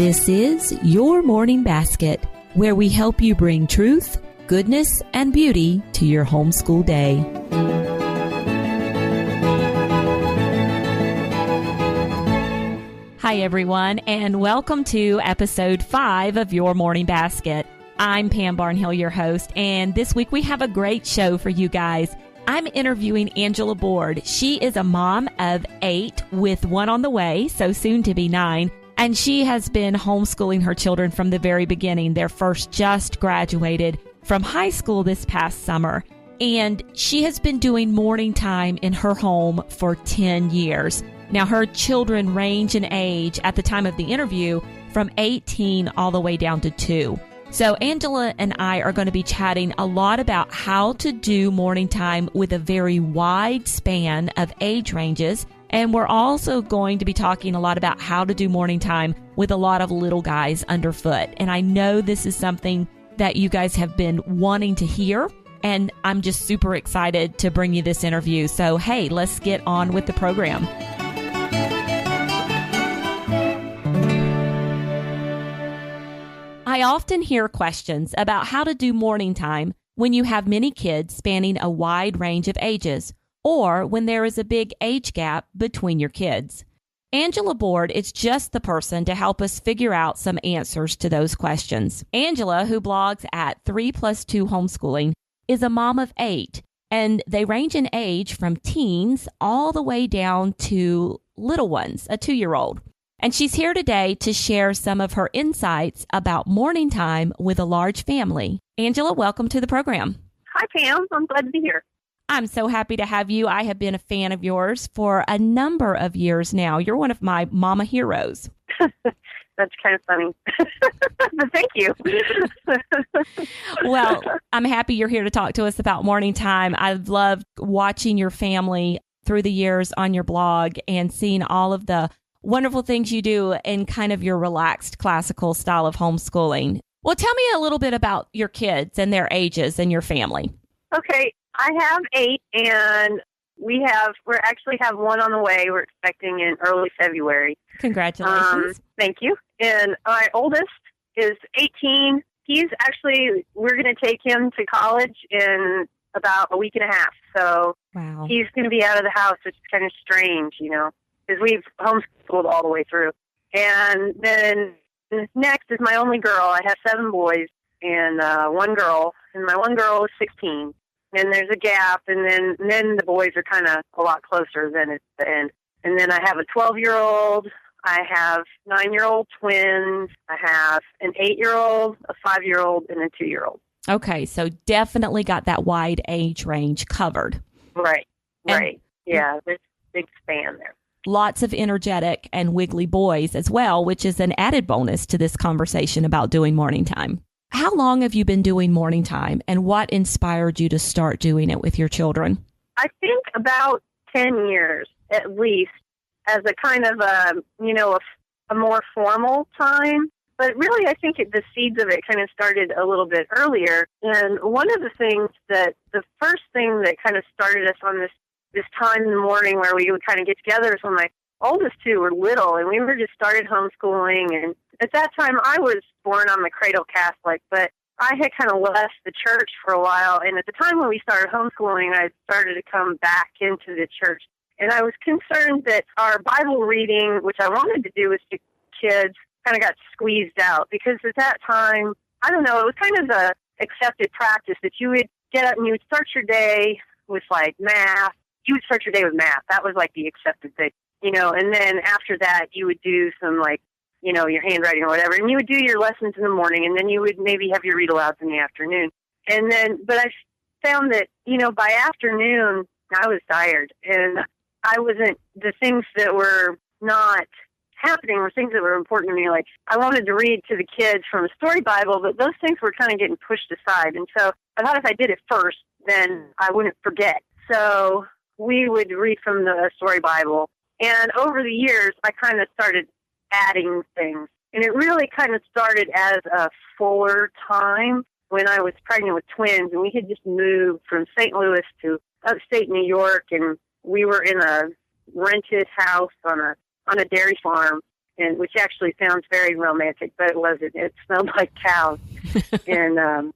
This is Your Morning Basket, where we help you bring truth, goodness, and beauty to your homeschool day. Hi, everyone, and welcome to episode 5 of Your Morning Basket. I'm Pam Barnhill, your host, and this week we have a great show for you guys. I'm interviewing Angela Boord. She is a mom of 8 with one on the way, so soon to be 9. And she has been homeschooling her children from the very beginning. Their first just graduated from high school this past summer. And she has been doing morning time in her home for 10 years. Now, her children range in age at the time of the interview from 18 all the way down to 2. So Angela and I are going to be chatting a lot about how to do morning time with a very wide span of age ranges. And we're also going to be talking a lot about how to do morning time with a lot of little guys underfoot. And I know this is something that you guys have been wanting to hear. And I'm just super excited to bring you this interview. So, hey, let's get on with the program. I often hear questions about how to do morning time when you have many kids spanning a wide range of ages, or when there is a big age gap between your kids. Angela Boord is just the person to help us figure out some answers to those questions. Angela, who blogs at 3+2 Homeschooling, is a mom of 8, and they range in age from teens all the way down to little ones, a 2-year-old. And she's here today to share some of her insights about morning time with a large family. Angela, welcome to the program. Hi, Pam. I'm glad to be here. I'm so happy to have you. I have been a fan of yours for a number of years now. You're one of my mama heroes. That's kind of funny. But thank you. Well, I'm happy you're here to talk to us about morning time. I've loved watching your family through the years on your blog and seeing all of the wonderful things you do in kind of your relaxed classical style of homeschooling. Well, tell me a little bit about your kids and their ages and your family. Okay. I have 8, and we actually have one on the way. We're expecting in early February. Congratulations. Thank you. And my oldest is 18. We're going to take him to college in about a week and a half. So wow. He's going to be out of the house, which is kind of strange, because we've homeschooled all the way through. And then next is my only girl. I have 7 boys and one girl, and my one girl is 16. And there's a gap, and then the boys are kind of a lot closer than at the end. And then I have a 12-year-old, I have 9-year-old twins, I have an 8-year-old, a 5-year-old, and a 2-year-old. Okay, so definitely got that wide age range covered. Right. Yeah, there's a big span there. Lots of energetic and wiggly boys as well, which is an added bonus to this conversation about doing morning time. How long have you been doing morning time, and what inspired you to start doing it with your children? I think about 10 years, at least, as a kind of a more formal time. But really, I think the seeds of it kind of started a little bit earlier. And one of the first thing that kind of started us on this time in the morning where we would kind of get together is when my oldest 2 were little, and we were just started homeschooling. And at that time, I was born on the cradle Catholic, but I had kind of left the church for a while. And at the time when we started homeschooling, I started to come back into the church. And I was concerned that our Bible reading, which I wanted to do with the kids, kind of got squeezed out. Because at that time, I don't know, it was kind of the accepted practice that you would get up and you would start your day with, like, math. You would start your day with math. That was, like, the accepted thing. And then after that, you would do some, like, your handwriting or whatever, and you would do your lessons in the morning, and then you would maybe have your read-alouds in the afternoon. But I found that, by afternoon, I was tired, and the things that were not happening were things that were important to me. Like, I wanted to read to the kids from a story Bible, but those things were kind of getting pushed aside. And so I thought if I did it first, then I wouldn't forget. So we would read from the story Bible. And over the years, I kind of started adding things. And it really kind of started as a fuller time when I was pregnant with twins, and we had just moved from St. Louis to upstate New York, and we were in a rented house on a dairy farm. and which actually sounds very romantic, but it wasn't. It smelled like cows, and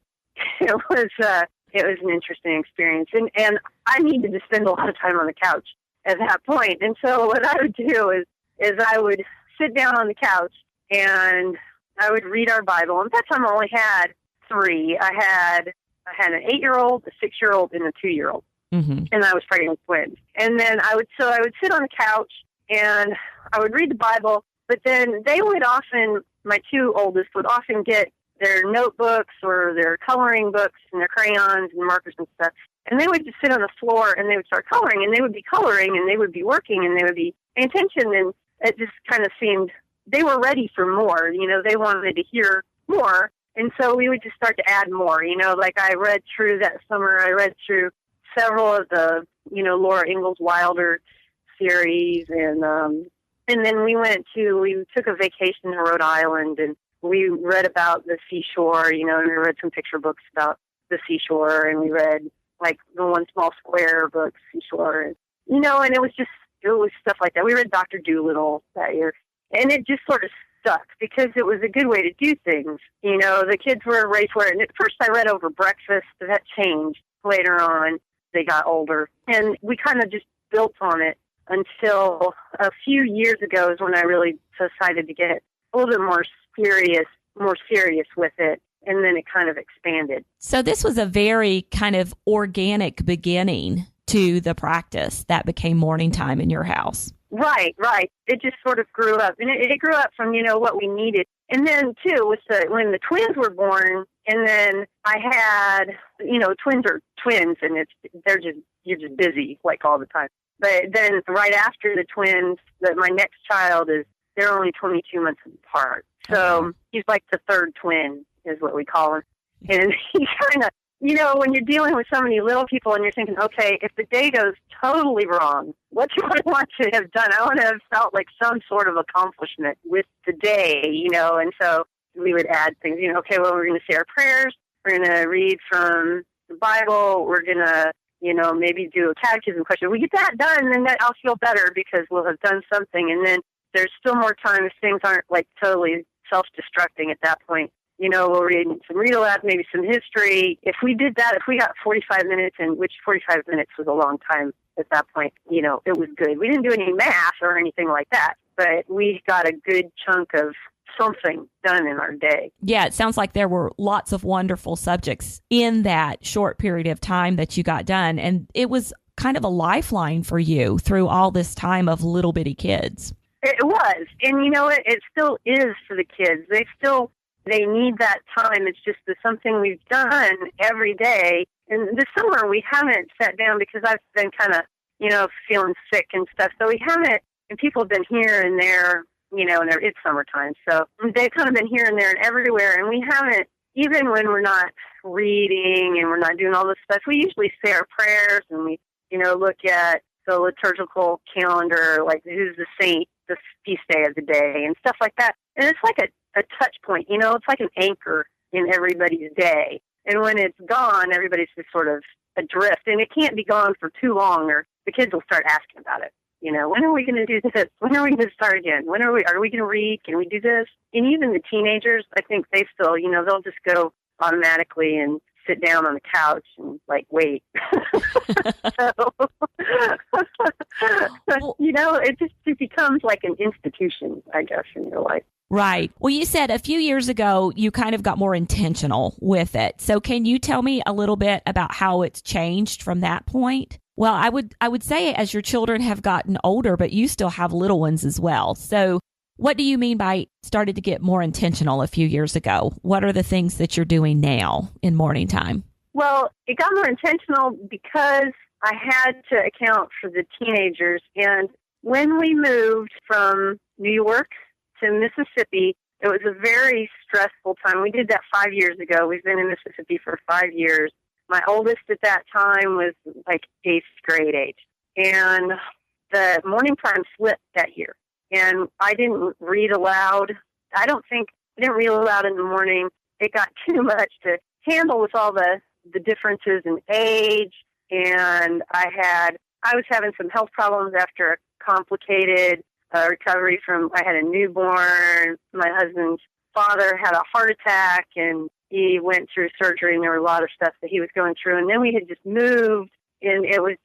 it was an interesting experience. And I needed to spend a lot of time on the couch at that point. And so what I would do is I would sit down on the couch and I would read our Bible. And at that time I only had 3. I had an 8-year-old, a 6-year-old, and a 2-year-old. Mm-hmm. And I was pregnant with twins. And then I would sit on the couch and I would read the Bible, but then they would often, my 2 oldest would often get their notebooks or their coloring books and their crayons and markers and stuff. And they would just sit on the floor and they would start coloring, and they would be coloring and they would be working and they would be paying attention. And it just kind of seemed they were ready for more. They wanted to hear more. And so we would just start to add more. Like I read through that summer, I read through several of the, Laura Ingalls Wilder series. And then we took a vacation in Rhode Island, and we read about the seashore, and we read some picture books about the seashore, and we read like the One Small Square book, Seashore, and it was stuff like that. We read Dr. Dolittle that year, and it just sort of stuck because it was a good way to do things. The kids were ready for it. And at first I read over breakfast, but that changed later on. They got older, and we kind of just built on it until a few years ago is when I really decided to get a little bit more serious with it, and then it kind of expanded. So this was a very kind of organic beginning to the practice that became morning time in your house. Right. It just sort of grew up, and it grew up from, what we needed. And then, too, when the twins were born, and then I had, twins are twins, and you're just busy, like, all the time. But then right after the twins, my next child they're only 22 months apart. So he's like the third twin is what we call him. And he kind of, when you're dealing with so many little people and you're thinking, okay, if the day goes totally wrong, what do I want to have done? I want to have felt like some sort of accomplishment with the day, and so we would add things, okay, well, we're going to say our prayers. We're going to read from the Bible. We're going to, maybe do a catechism question. We get that done, and then I'll feel better because we'll have done something. And then there's still more time if things aren't like totally self-destructing at that point. We'll read some read-aloud, maybe some history. If we did that, if we got 45 minutes in, which 45 minutes was a long time at that point, it was good. We didn't do any math or anything like that, but we got a good chunk of something done in our day. Yeah, it sounds like there were lots of wonderful subjects in that short period of time that you got done, and it was kind of a lifeline for you through all this time of little bitty kids. It was, and it still is for the kids. They need that time. It's just something we've done every day. And this summer we haven't sat down because I've been kind of, feeling sick and stuff. So we haven't, and people have been here and there, and it's summertime. So they've kind of been here and there and everywhere. And we haven't, even when we're not reading and we're not doing all this stuff, we usually say our prayers and we, look at the liturgical calendar, like who's the saint, the feast day of the day and stuff like that. And it's like a touch point, it's like an anchor in everybody's day. And when it's gone, everybody's just sort of adrift. And it can't be gone for too long or the kids will start asking about it. When are we going to do this? When are we going to start again? Are we going to read? Can we do this? And even the teenagers, I think they still, they'll just go automatically and sit down on the couch and wait. It becomes like an institution, I guess, in your life. Right. Well, you said a few years ago you kind of got more intentional with it. So can you tell me a little bit about how it's changed from that point? Well, I would say as your children have gotten older, but you still have little ones as well. So what do you mean by started to get more intentional a few years ago? What are the things that you're doing now in morning time? Well, it got more intentional because I had to account for the teenagers. And when we moved from New York to Mississippi, it was a very stressful time. We did that 5 years ago. We've been in Mississippi for 5 years. My oldest at that time was like 8th grade age. And the morning time flipped that year. And I didn't read aloud. I didn't read aloud in the morning. It got too much to handle with all the differences in age. And I was having some health problems after a complicated recovery from, I had a newborn. My husband's father had a heart attack, and he went through surgery, and there were a lot of stuff that he was going through. And then we had just moved, and it was,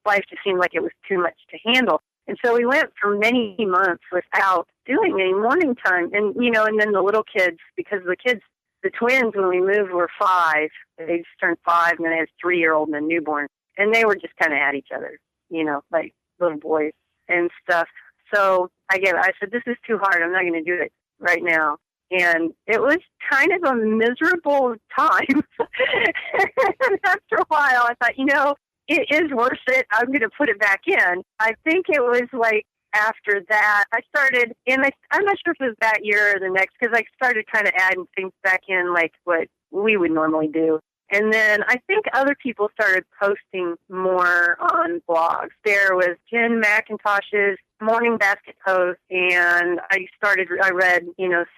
life just seemed like it was too much to handle. And so we went for many months without doing any morning time. And, and then the little kids, because the twins, when we moved, were 5. They just turned 5, and then I had a 3-year-old and a newborn. And they were just kind of at each other, like little boys and stuff. So I said, this is too hard. I'm not going to do it right now. And it was kind of a miserable time. And after a while, I thought, it is worth it. I'm going to put it back in. I think it was like after that, I started, and I'm not sure if it was that year or the next, because I started kind of adding things back in, like what we would normally do. And then I think other people started posting more on blogs. There was Jen McIntosh's Morning Basket post, and I read,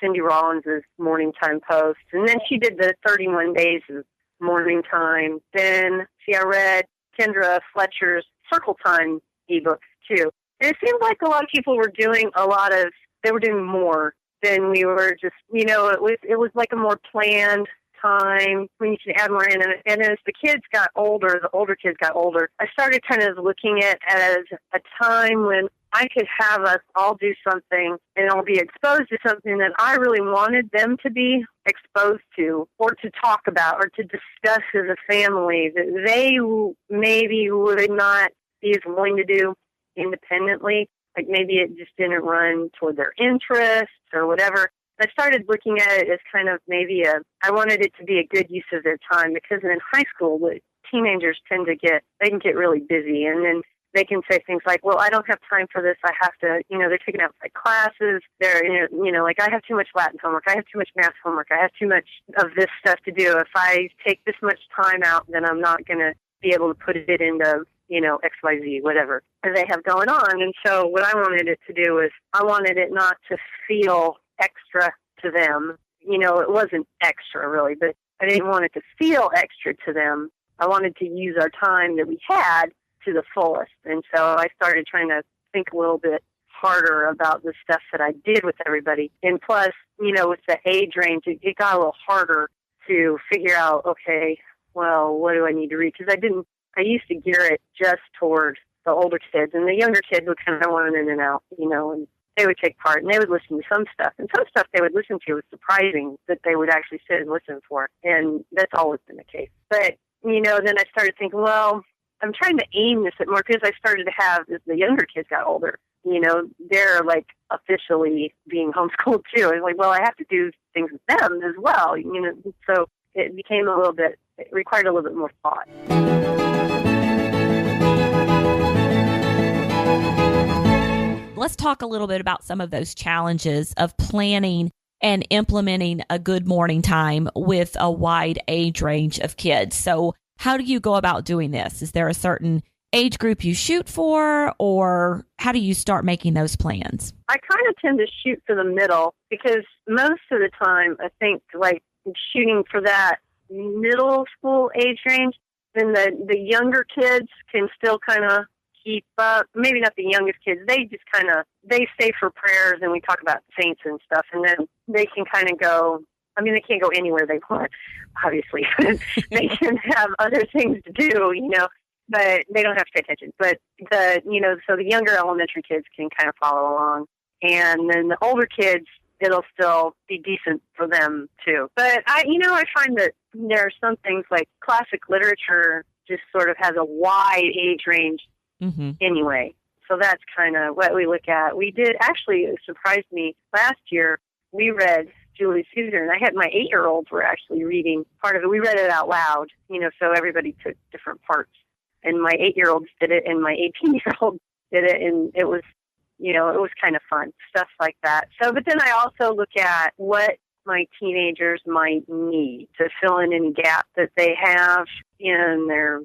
Cindy Rollins' Morning Time post. And then she did the 31 days of Morning Time. Then, I read Kendra Fletcher's Circle Time ebook, too. And it seemed like a lot of people were doing they were doing more than we were just, it was like a more planned time when you can add more in. And as the older kids got older, I started kind of looking at it as a time when I could have us all do something and all be exposed to something that I really wanted them to be exposed to, or to talk about, or to discuss as a family that they maybe would not be as willing to do independently. Like maybe it just didn't run toward their interests or whatever. I started looking at it as kind of I wanted it to be a good use of their time, because in high school, teenagers can get really busy, and then they can say things like, well, I don't have time for this. I have to, they're taking outside classes. They're, like, I have too much Latin homework. I have too much math homework. I have too much of this stuff to do. If I take this much time out, then I'm not going to be able to put it into, XYZ, whatever they have going on. And so what I wanted it to do is I wanted it not to feel extra to them. It wasn't extra really, but I didn't want it to feel extra to them. I wanted to use our time that we had to the fullest. And so I started trying to think a little bit harder about the stuff that I did with everybody. And plus, with the age range, it got a little harder to figure out, okay, well, what do I need to read? Because I used to gear it just toward the older kids, and the younger kids would kind of run in and out, and they would take part, and they would listen to some stuff. And some stuff they would listen to was surprising that they would actually sit and listen for. And that's always been the case. But, then I started thinking, well, I'm trying to aim this at more, because I started to have, as the younger kids got older, they're like officially being homeschooled too. I was like, well, I have to do things with them as well, so it required a little bit more thought. Let's talk a little bit about some of those challenges of planning and implementing a good morning time with a wide age range of kids. So how do you go about doing this? Is there a certain age group you shoot for, or how do you start making those plans? I kind of tend to shoot for the middle, because most of the time I think like shooting for that middle school age range, then the younger kids can still kind of keep up. Maybe not the youngest kids. They just they stay for prayers, and we talk about saints and stuff, and then they can kind of go. I mean, they can't go anywhere they want, obviously. They can have other things to do, but they don't have to pay attention. But so the younger elementary kids can kind of follow along, and then the older kids, it'll still be decent for them too. But I find that there are some things like classic literature just sort of has a wide age range anyway. So that's kind of what we look at. We did, actually, it surprised me, last year we read Julius Caesar, and I had my 8-year-olds were actually reading part of it. We read it out loud, so everybody took different parts. And my 8-year-olds did it, and my 18-year-old did it, and it was kind of fun, stuff like that. So, but then I also look at what my teenagers might need to fill in any gap that they have in their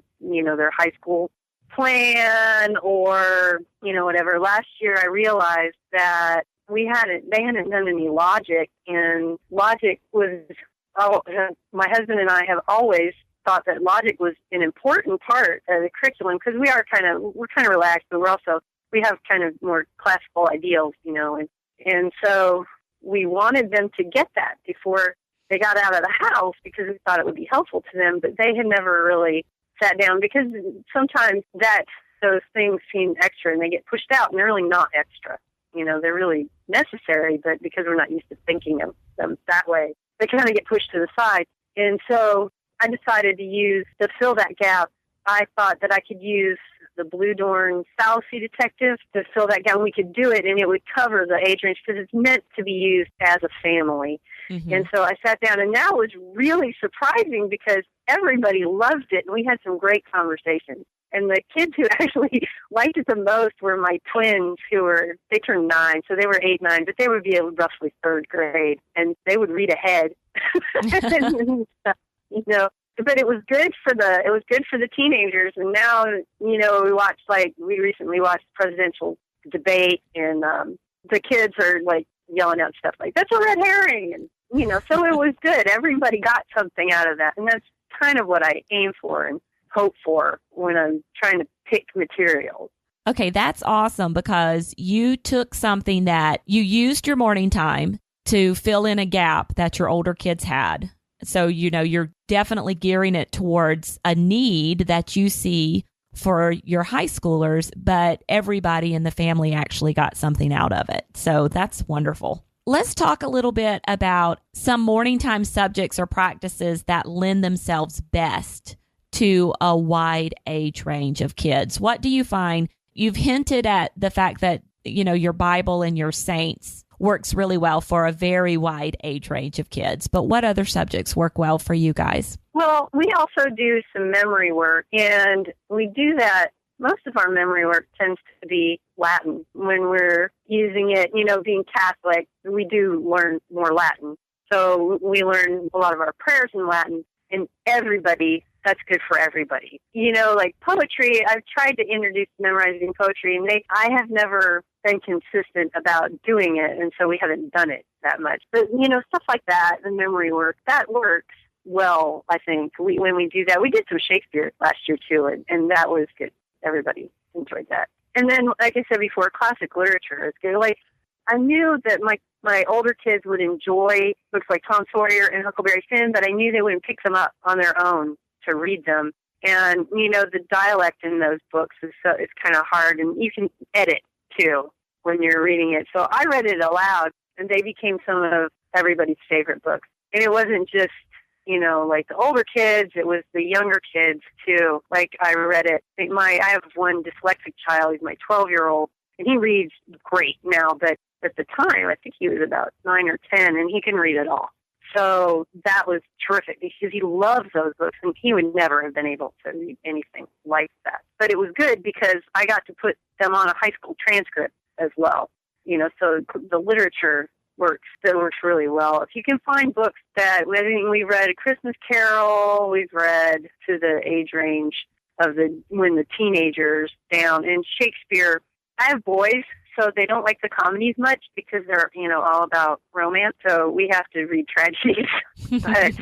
high school plan or, whatever. Last year I realized that they hadn't done any logic, and logic was, my husband and I have always thought that logic was an important part of the curriculum, because we're kind of relaxed, but we're also we have kind of more classical ideals, you know, and so we wanted them to get that before they got out of the house because we thought it would be helpful to them, but they had never really sat down because sometimes those things seem extra and they get pushed out and they're really not extra. You know, they're really necessary, but because we're not used to thinking of them that way, they kind of get pushed to the side. And so I decided to fill that gap. I thought that I could use the Blue Dorn Fallacy Detective to fill that gap. We could do it, and it would cover the age range because it's meant to be used as a family. Mm-hmm. And so I sat down, and that was really surprising because everybody loved it, and we had some great conversations. And the kids who actually liked it the most were my twins they turned 9, so they were 8, 9, but they would be in roughly 3rd grade, and they would read ahead. You know, but it was good for the teenagers. And now, you know, we recently watched the presidential debate, and the kids are like yelling out stuff like, "That's a red herring," and you know, so it was good. Everybody got something out of that, and that's kind of what I aim for and hope for when I'm trying to pick materials. Okay, that's awesome because you took something that you used your morning time to fill in a gap that your older kids had. So, you know, you're definitely gearing it towards a need that you see for your high schoolers, but everybody in the family actually got something out of it. So that's wonderful. Let's talk a little bit about some morning time subjects or practices that lend themselves best to a wide age range of kids. What do you find? You've hinted at the fact that, you know, your Bible and your saints works really well for a very wide age range of kids. But what other subjects work well for you guys? Well, we also do some memory work, and we do that. Most of our memory work tends to be Latin. When we're using it, you know, being Catholic, we do learn more Latin. So we learn a lot of our prayers in Latin, and that's good for everybody. You know, like poetry, I've tried to introduce memorizing poetry, and I have never been consistent about doing it, and so we haven't done it that much. But, you know, stuff like that, the memory work, that works well, I think. When we do that, we did some Shakespeare last year, too, and that was good. Everybody enjoyed that. And then, like I said before, classic literature is good. Like, I knew that my older kids would enjoy books like Tom Sawyer and Huckleberry Finn, but I knew they wouldn't pick them up on their own to read them. And, you know, the dialect in those books is kind of hard, and you can edit, too, when you're reading it. So I read it aloud, and they became some of everybody's favorite books. And it wasn't just, you know, like the older kids, it was the younger kids, too. Like, I read it. I have one dyslexic child, he's my 12-year-old, and he reads great now, but at the time, I think he was about 9 or 10, and he can read it all. So that was terrific because he loves those books, and he would never have been able to read anything like that. But it was good because I got to put them on a high school transcript as well. You know, so the literature works really well. If you can find books I think we read A Christmas Carol, we've read to the age range of when the teenagers down, and Shakespeare. I have boys, so they don't like the comedies much because they're, you know, all about romance. So we have to read tragedies. But,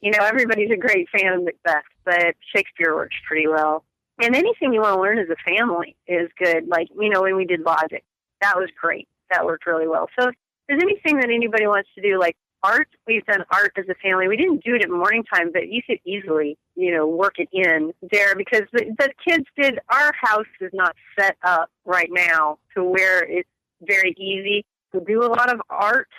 you know, everybody's a great fan of Macbeth, but Shakespeare works pretty well. And anything you want to learn as a family is good. Like, you know, when we did logic, that was great. That worked really well. So if there's anything that anybody wants to do, like art, we've done art as a family. We didn't do it at morning time, but you could easily, you know, work it in there because the kids did. Our house is not set up right now to where it's very easy to do a lot of art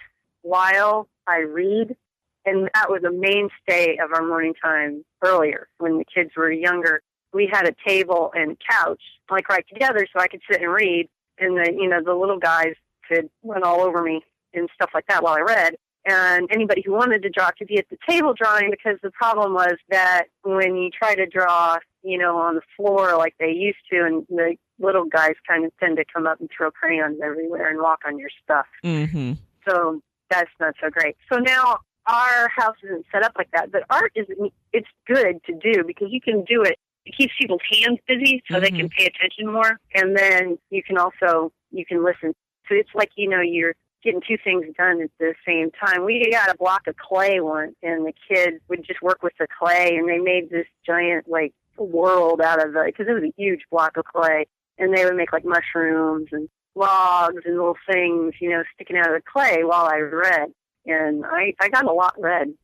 while I read. And that was a mainstay of our morning time earlier when the kids were younger. We had a table and couch, like right together, so I could sit and read. And the little guys could run all over me and stuff like that while I read. And anybody who wanted to draw could be at the table drawing, because the problem was that when you try to draw, you know, on the floor like they used to, and the little guys kind of tend to come up and throw crayons everywhere and walk on your stuff. Mm-hmm. So that's not so great. So now our house isn't set up like that, but art it's good to do because you can do it. It keeps people's hands busy so they can pay attention more. And then you can listen. So it's like, you know, you're getting two things done at the same time. We got a block of clay once, and the kids would just work with the clay, and they made this giant, like, world out of it, because it was a huge block of clay. and they would make like mushrooms and logs and little things, sticking out of the clay while I read. And I got a lot read.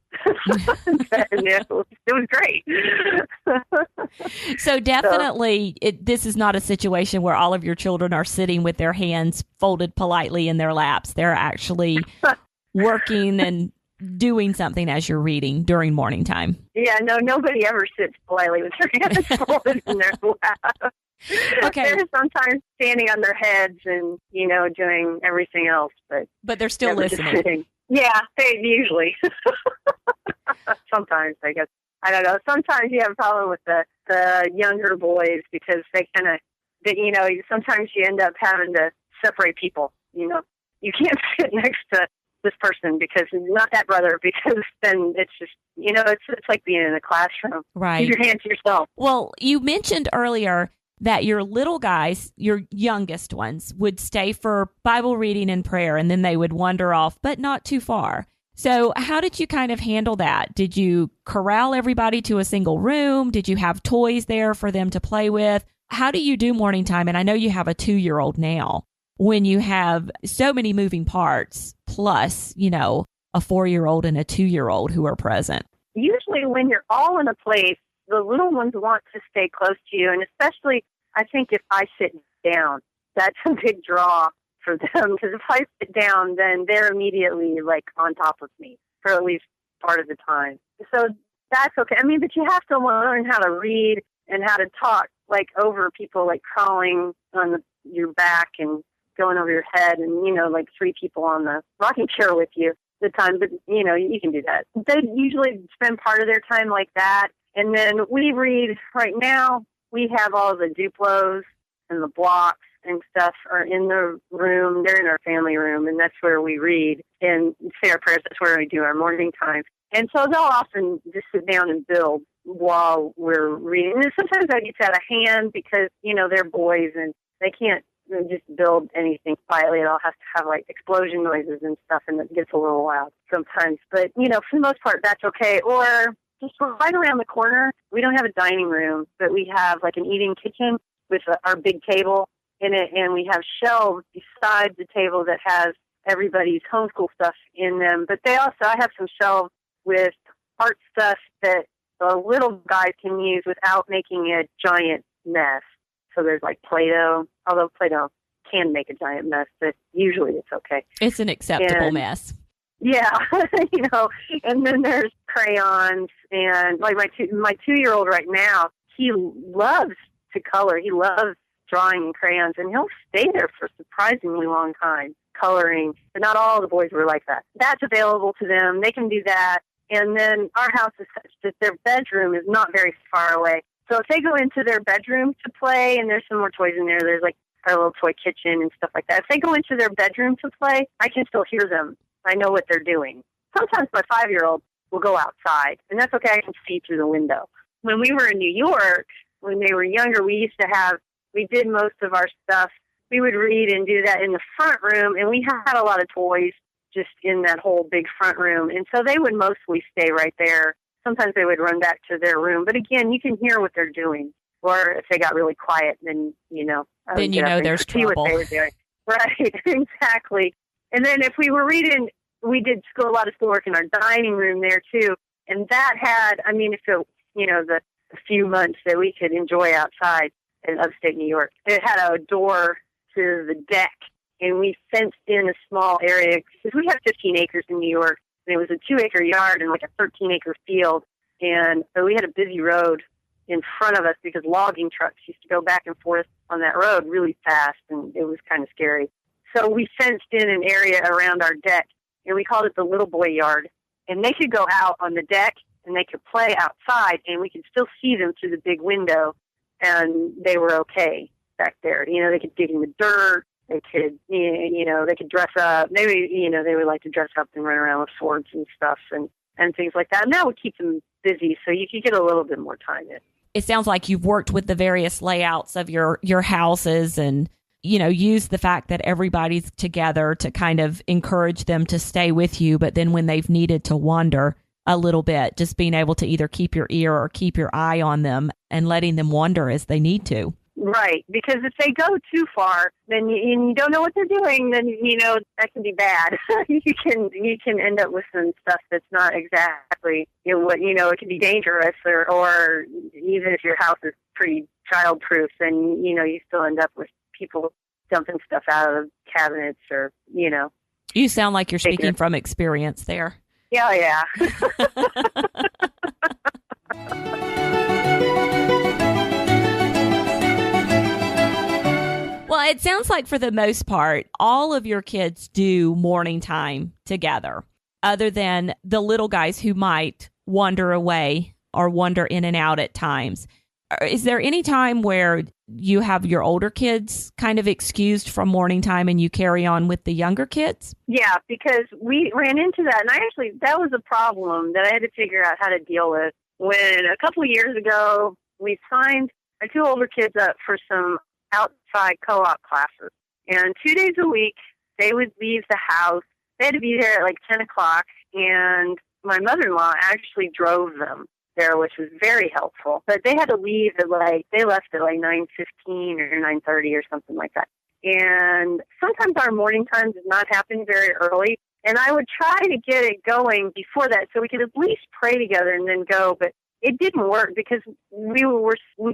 It was great. So definitely, this is not a situation where all of your children are sitting with their hands folded politely in their laps. They're actually working and doing something as you're reading during morning time. Yeah, no, nobody ever sits politely with their hands folded in their lap. Okay. They're sometimes standing on their heads and, doing everything else. But they're still listening. Yeah, they usually. Sometimes, I guess. I don't know. Sometimes you have a problem with the younger boys because they kind of, sometimes you end up having to separate people. You can't sit next to this person because not that brother, because then it's just, it's like being in a classroom. Right. Keep your hands to yourself. Well, you mentioned earlier that your little guys, your youngest ones, would stay for Bible reading and prayer, and then they would wander off, but not too far. So how did you kind of handle that? Did you corral everybody to a single room? Did you have toys there for them to play with? How do you do morning time? And I know you have a 2-year-old now. When you have so many moving parts, plus, a 4-year-old and a 2-year-old who are present. Usually when you're all in a place, the little ones want to stay close to you, and especially, I think, if I sit down, that's a big draw for them, because if I sit down, then they're immediately, like, on top of me for at least part of the time. So that's okay. I mean, but you have to learn how to read and how to talk, like, over people, like, crawling on your back and going over your head and, like 3 people on the rocking chair with you at the time. But, you can do that. They usually spend part of their time like that. And then we read, right now, we have all the Duplos and the blocks and stuff are in the room. They're in our family room, and that's where we read and say our prayers. That's where we do our morning time. And so they'll often just sit down and build while we're reading. And sometimes that gets out of hand because, they're boys and they can't just build anything quietly. It all has to have, like, explosion noises and stuff, and it gets a little loud sometimes. But, for the most part, that's okay. Or just right around the corner, we don't have a dining room, but we have like an eating kitchen with our big table in it, and we have shelves beside the table that has everybody's homeschool stuff in them. But I have some shelves with art stuff that the little guys can use without making a giant mess. So there's like Play-Doh, although Play-Doh can make a giant mess, but usually it's okay. It's an acceptable mess. Yeah, and then there's crayons, and like my 2-year-old right now, he loves to color. He loves drawing in crayons, and he'll stay there for a surprisingly long time coloring. But not all the boys were like that. That's available to them. They can do that. And then our house is such that their bedroom is not very far away. So if they go into their bedroom to play, and there's some more toys in there, there's like our little toy kitchen and stuff like that. If they go into their bedroom to play, I can still hear them. I know what they're doing. Sometimes my 5-year-old will go outside, and that's okay. I can see through the window. When we were in New York, when they were younger, we did most of our stuff. We would read and do that in the front room, and we had a lot of toys just in that whole big front room. And so they would mostly stay right there. Sometimes they would run back to their room. But again, you can hear what they're doing. Or if they got really quiet, then, there's trouble. What they were doing. Right, exactly. And then if we were reading, we did a lot of schoolwork in our dining room there, too. And that had, the few months that we could enjoy outside in upstate New York, it had a door to the deck. And we fenced in a small area, because we have 15 acres in New York. And it was a 2-acre yard and like a 13-acre field. And so we had a busy road in front of us because logging trucks used to go back and forth on that road really fast, and it was kind of scary. So we fenced in an area around our deck, and we called it the little boy yard. And they could go out on the deck, and they could play outside, and we could still see them through the big window, and they were okay back there. They could dig in the dirt. They could, they could dress up. Maybe, they would like to dress up and run around with swords and stuff and things like that. And that would keep them busy, so you could get a little bit more time in. It sounds like you've worked with the various layouts of your houses and, use the fact that everybody's together to kind of encourage them to stay with you. But then when they've needed to wander a little bit, just being able to either keep your ear or keep your eye on them and letting them wander as they need to. Right, because if they go too far, then you don't know what they're doing, then, that can be bad. you can end up with some stuff that's not exactly, it can be dangerous, or even if your house is pretty child-proof, then, you still end up with people dumping stuff out of cabinets or. You sound like you're speaking from experience there. Yeah. Well, it sounds like for the most part, all of your kids do morning time together, other than the little guys who might wander away or wander in and out at times. Is there any time where you have your older kids kind of excused from morning time and you carry on with the younger kids? Yeah, because we ran into that, and that was a problem that I had to figure out how to deal with. When a couple of years ago, we signed our 2 older kids up for some outside co-op classes. And 2 days a week, they would leave the house. They had to be there at like 10 o'clock, and my mother-in-law actually drove them there, which was very helpful. But they had to leave they left at like 9:15 or 9:30 or something like that. And sometimes our morning time does not happen very early. And I would try to get it going before that so we could at least pray together and then go. But it didn't work because we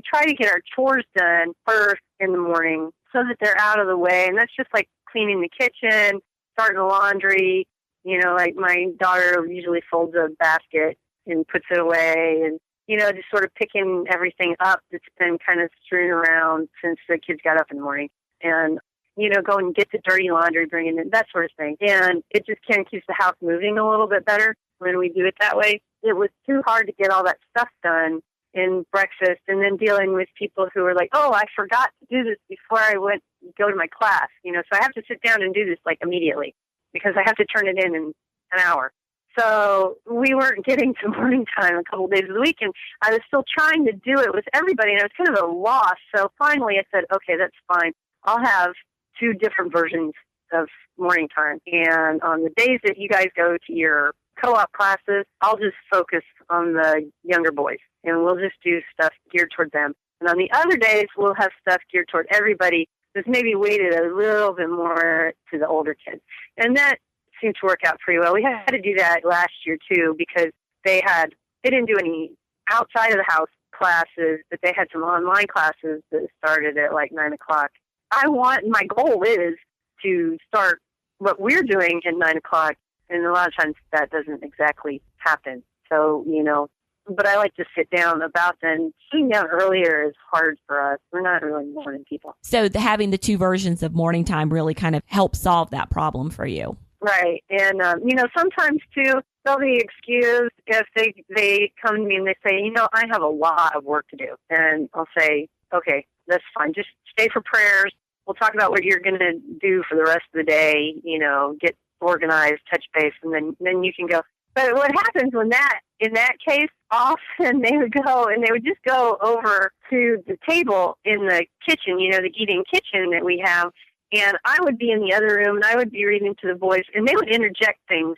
try to get our chores done first in the morning so that they're out of the way. And that's just like cleaning the kitchen, starting the laundry. Like my daughter usually folds a basket and puts it away, and, just sort of picking everything up that's been kind of strewn around since the kids got up in the morning. And, go and get the dirty laundry, bring it in, that sort of thing. And it just kind of keeps the house moving a little bit better when we do it that way. It was too hard to get all that stuff done in breakfast, and then dealing with people who were like, oh, I forgot to do this before I go to my class. So I have to sit down and do this immediately because I have to turn it in an hour. So we weren't getting to morning time a couple of days of the week, and I was still trying to do it with everybody, and it was kind of a loss. So finally I said, okay, that's fine. I'll have 2 different versions of morning time. And on the days that you guys go to your co-op classes, I'll just focus on the younger boys, and we'll just do stuff geared toward them. And on the other days, we'll have stuff geared toward everybody that's maybe weighted a little bit more to the older kids. And that seemed to work out pretty well. We had to do that last year too, because they didn't do any outside of the house classes, but they had some online classes that started at like 9 o'clock. My goal is to start what we're doing at 9 o'clock, and a lot of times that doesn't exactly happen. So, but I like to sit down about then. Sitting down earlier is hard for us. We're not really morning people. So having the 2 versions of morning time really kind of helps solve that problem for you. Right. And, sometimes, too, they'll be excused if they come to me and they say, I have a lot of work to do. And I'll say, okay, that's fine. Just stay for prayers. We'll talk about what you're going to do for the rest of the day, get organized, touch base, and then you can go. But what happens in that case, often they would go and they would just go over to the table in the kitchen, the eating kitchen that we have. And I would be in the other room, and I would be reading to the boys, and they would interject things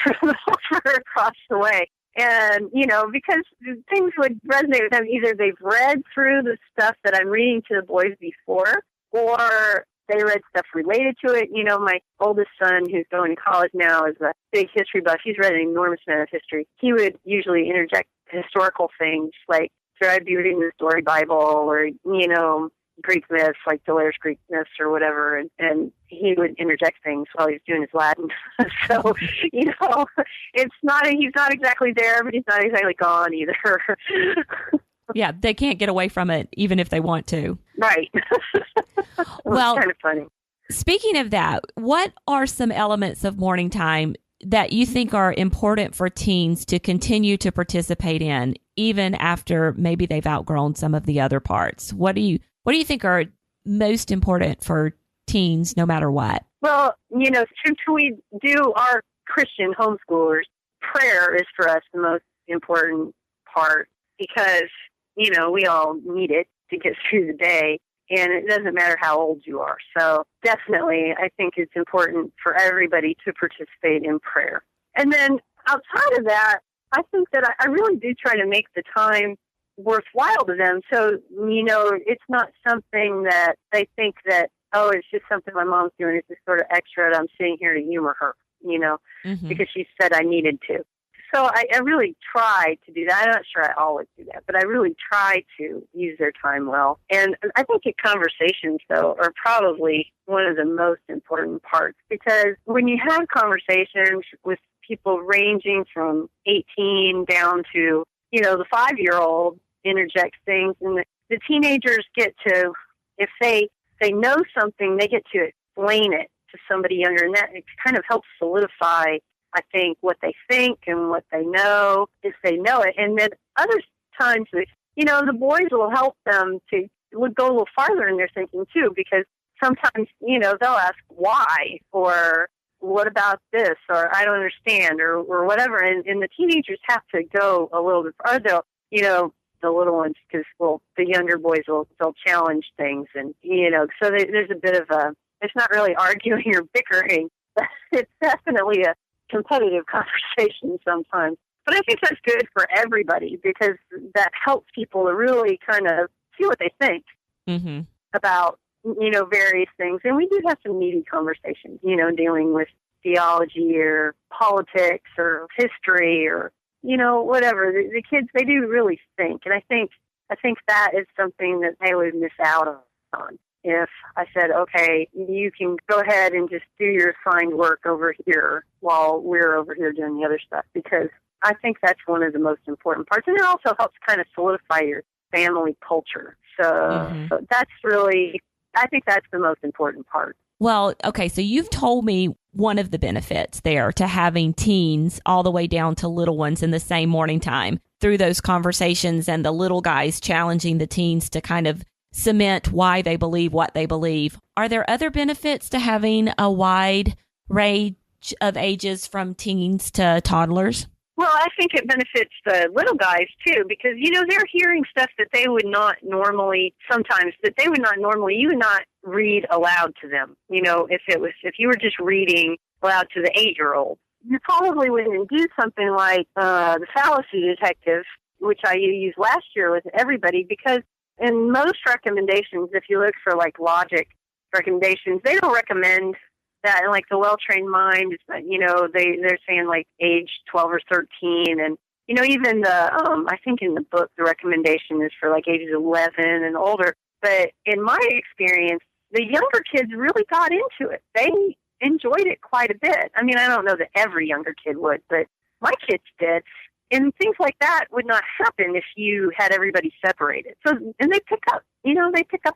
from over across the way. And, because things would resonate with them. Either they've read through the stuff that I'm reading to the boys before, or they read stuff related to it. My oldest son, who's going to college now, is a big history buff. He's read an enormous amount of history. He would usually interject historical things, like, so I'd be reading the story Bible or, Greek myths, like Toddlers Greek myths or whatever, and he would interject things while he's doing his Latin. So, he's not exactly there, but he's not exactly gone either. Yeah, they can't get away from it, even if they want to. Right. Well, it's kind of funny. Speaking of that, what are some elements of morning time that you think are important for teens to continue to participate in, even after maybe they've outgrown some of the other parts? What do you think are most important for teens, no matter what? Well, since we do our Christian homeschoolers, prayer is for us the most important part because, we all need it to get through the day, and it doesn't matter how old you are. So definitely, I think it's important for everybody to participate in prayer. And then outside of that, I think that I really do try to make the time worthwhile to them. So, it's not something that they think that, oh, it's just something my mom's doing. It's just sort of extra and I'm sitting here to humor her, because she said I needed to. So I really try to do that. I'm not sure I always do that, but I really try to use their time well. And I think conversations, though, are probably one of the most important parts, because when you have conversations with people ranging from 18 down to, the 5-year-old interjects things, and the teenagers get to, if they know something, they get to explain it to somebody younger, and that it kind of helps solidify, I think, what they think and what they know, if they know it. And then other times, the boys will help them to go a little farther in their thinking, too, because sometimes, they'll ask why, or what about this, or I don't understand, or whatever. And the teenagers have to go a little bit farther. The little ones, because, the younger boys they'll challenge things. And, so there's a bit of it's not really arguing or bickering, but it's definitely a competitive conversation sometimes. But I think that's good for everybody, because that helps people to really kind of see what they think about, various things. And we do have some meaty conversations, dealing with theology or politics or history or, whatever. The kids, they do really think. And I think that is something that they would miss out on. If I said, okay, you can go ahead and just do your assigned work over here while we're over here doing the other stuff, because I think that's one of the most important parts. And it also helps kind of solidify your family culture. So that's really, I think that's the most important part. Well, okay, so you've told me one of the benefits there to having teens all the way down to little ones in the same morning time through those conversations, and the little guys challenging the teens to kind of cement why they believe what they believe. Are there other benefits to having a wide range of ages from teens to toddlers? Well, I think it benefits the little guys, too, because, they're hearing stuff that they would not normally, you would not read aloud to them. If you were just reading aloud to the 8-year-old, you probably wouldn't do something like the fallacy detective, which I used last year with everybody, because in most recommendations, if you look for like logic recommendations, they don't recommend that. And like the well-trained mind, they're saying like age 12 or 13. And, even I think in the book, the recommendation is for like ages 11 and older. But in my experience, the younger kids really got into it. They enjoyed it quite a bit. I mean, I don't know that every younger kid would, but my kids did. And things like that would not happen if you had everybody separated. So, and they pick up,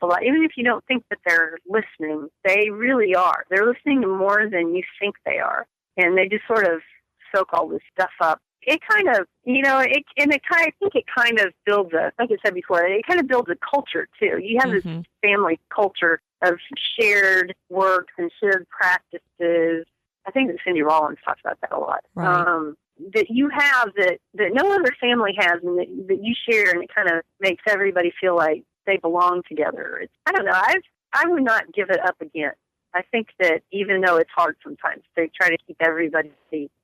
a lot. Even if you don't think that they're listening, they really are. They're listening more than you think they are. And they just sort of soak all this stuff up. It kind of, I think it kind of builds like I said before, it kind of builds a culture too. You have this family culture of shared work and shared practices. I think that Cindy Rollins talks about that a lot. Right. That you have that no other family has, and that you share, and it kind of makes everybody feel like they belong together. I don't know. I would not give it up again. I think that even though it's hard sometimes, they try to keep everybody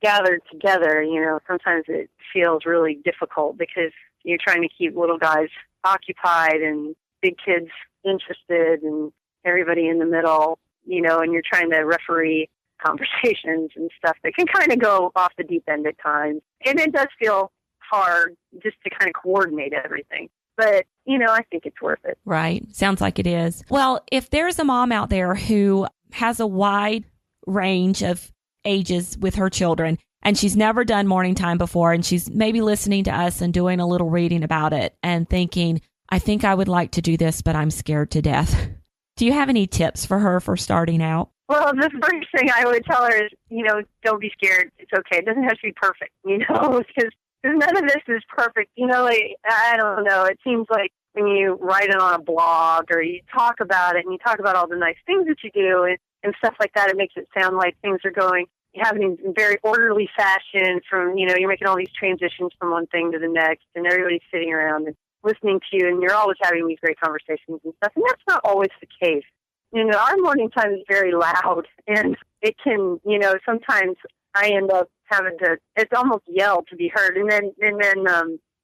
gathered together. Sometimes it feels really difficult because you're trying to keep little guys occupied and big kids interested and everybody in the middle, and you're trying to referee conversations and stuff that can kind of go off the deep end at times. And it does feel hard just to kind of coordinate everything. But, I think it's worth it. Right. Sounds like it is. Well, if there's a mom out there who has a wide range of ages with her children, and she's never done morning time before, and she's maybe listening to us and doing a little reading about it and thinking, I think I would like to do this, but I'm scared to death. Do you have any tips for her for starting out? Well, the first thing I would tell her is, don't be scared. It's okay. It doesn't have to be perfect, because none of this is perfect. I don't know. It seems like when you write it on a blog or you talk about it and you talk about all the nice things that you do and stuff like that, it makes it sound like things are happening in very orderly fashion from, you're making all these transitions from one thing to the next, and everybody's sitting around and listening to you, and you're always having these great conversations and stuff. And that's not always the case. Our morning time is very loud, and it can, sometimes I end up having to, it's almost yell to be heard. And then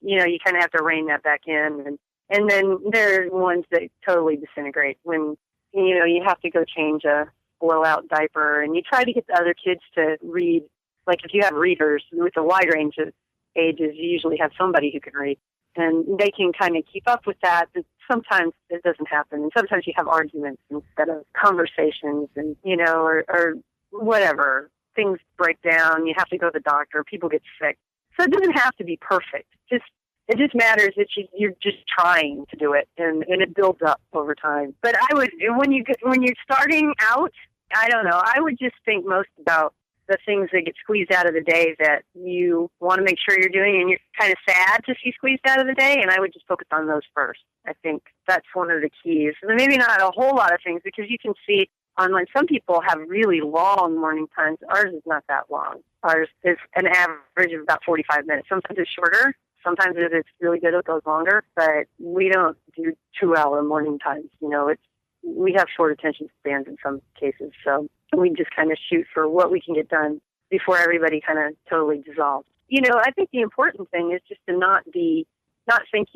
you kind of have to rein that back in. And then there are ones that totally disintegrate when, you have to go change a blowout diaper, and you try to get the other kids to read. Like if you have readers with a wide range of ages, you usually have somebody who can read, and they can kind of keep up with that. But sometimes it doesn't happen, and sometimes you have arguments instead of conversations, and or whatever. Things break down. You have to go to the doctor. People get sick. So it doesn't have to be perfect. It just matters that you're just trying to do it, and it builds up over time. But I would, when you're starting out, I don't know, I would just think most about the things that get squeezed out of the day that you want to make sure you're doing, and you're kind of sad to see squeezed out of the day, and I would just focus on those first. I think that's one of the keys. And maybe not a whole lot of things, because you can see online, some people have really long morning times. Ours is not that long. Ours is an average of about 45 minutes. Sometimes it's shorter. Sometimes if it's really good, it goes longer. But we don't do 2-hour morning times. We have short attention spans in some cases. So we just kind of shoot for what we can get done before everybody kind of totally dissolves. I think the important thing is just to not think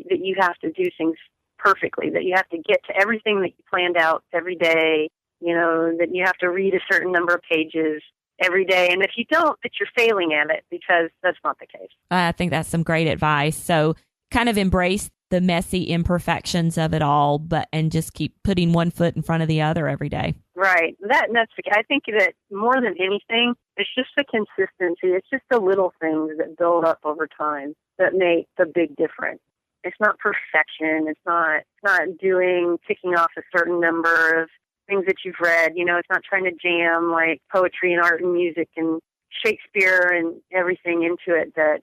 that you have to do things perfectly, that you have to get to everything that you planned out every day, that you have to read a certain number of pages every day. And if you don't, that you're failing at it, because that's not the case. I think that's some great advice. So kind of embrace the messy imperfections of it all, and just keep putting one foot in front of the other every day. Right. I think that more than anything, it's just the consistency. It's just the little things that build up over time that make the big difference. It's not perfection. It's not ticking off a certain number of things that you've read. It's not trying to jam like poetry and art and music and Shakespeare and everything into it that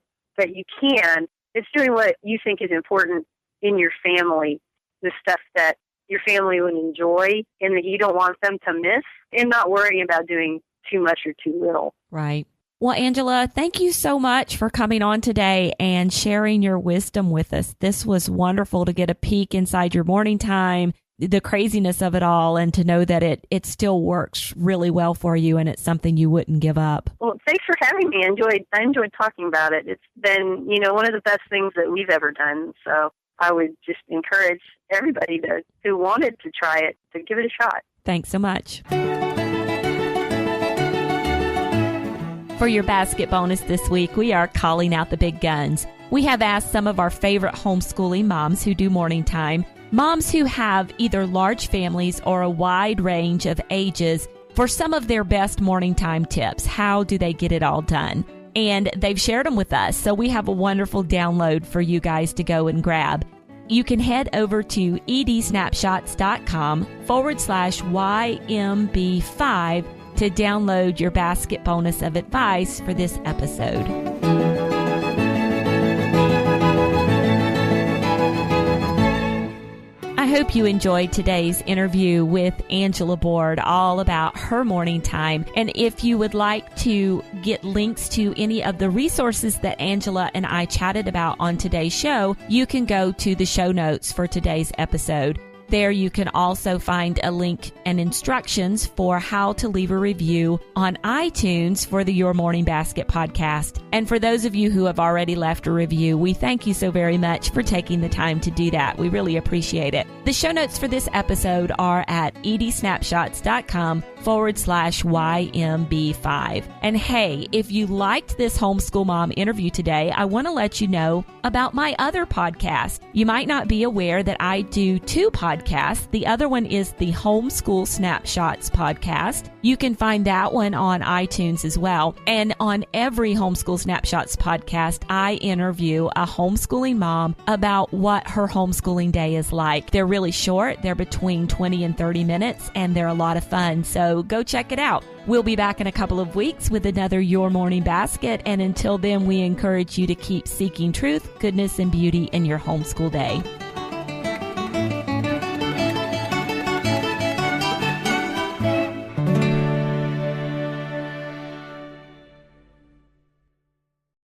you can. It's doing what you think is important in your family, the stuff that your family would enjoy and that you don't want them to miss, and not worrying about doing too much or too little. Right. Well, Angela, thank you so much for coming on today and sharing your wisdom with us. This was wonderful to get a peek inside your morning time, the craziness of it all, and to know that it still works really well for you, and it's something you wouldn't give up. Well, thanks for having me. I enjoyed talking about it. It's been, one of the best things that we've ever done. So I would just encourage everybody who wanted to try it to give it a shot. Thanks so much. For your basket bonus this week, we are calling out the big guns. We have asked some of our favorite homeschooling moms who do morning time, moms who have either large families or a wide range of ages, for some of their best morning time tips. How do they get it all done? And they've shared them with us, so we have a wonderful download for you guys to go and grab. You can head over to edsnapshots.com/YMB5 to download your basket bonus of advice for this episode. I hope you enjoyed today's interview with Angela Boord, all about her morning time. And if you would like to get links to any of the resources that Angela and I chatted about on today's show, you can go to the show notes for today's episode. There you can also find a link and instructions for how to leave a review on iTunes for the Your Morning Basket podcast. And for those of you who have already left a review, we thank you so very much for taking the time to do that. We really appreciate it. The show notes for this episode are at edsnapshots.com/YMB5. And hey, if you liked this homeschool mom interview today, I want to let you know about my other podcast. You might not be aware that I do two podcasts. The other one is the Homeschool Snapshots podcast. You can find that one on iTunes as well. And on every Homeschool Snapshots podcast, I interview a homeschooling mom about what her homeschooling day is like. They're really short. They're between 20 and 30 minutes, and they're a lot of fun. So go check it out. We'll be back in a couple of weeks with another Your Morning Basket. And until then, we encourage you to keep seeking truth, goodness, and beauty in your homeschool day.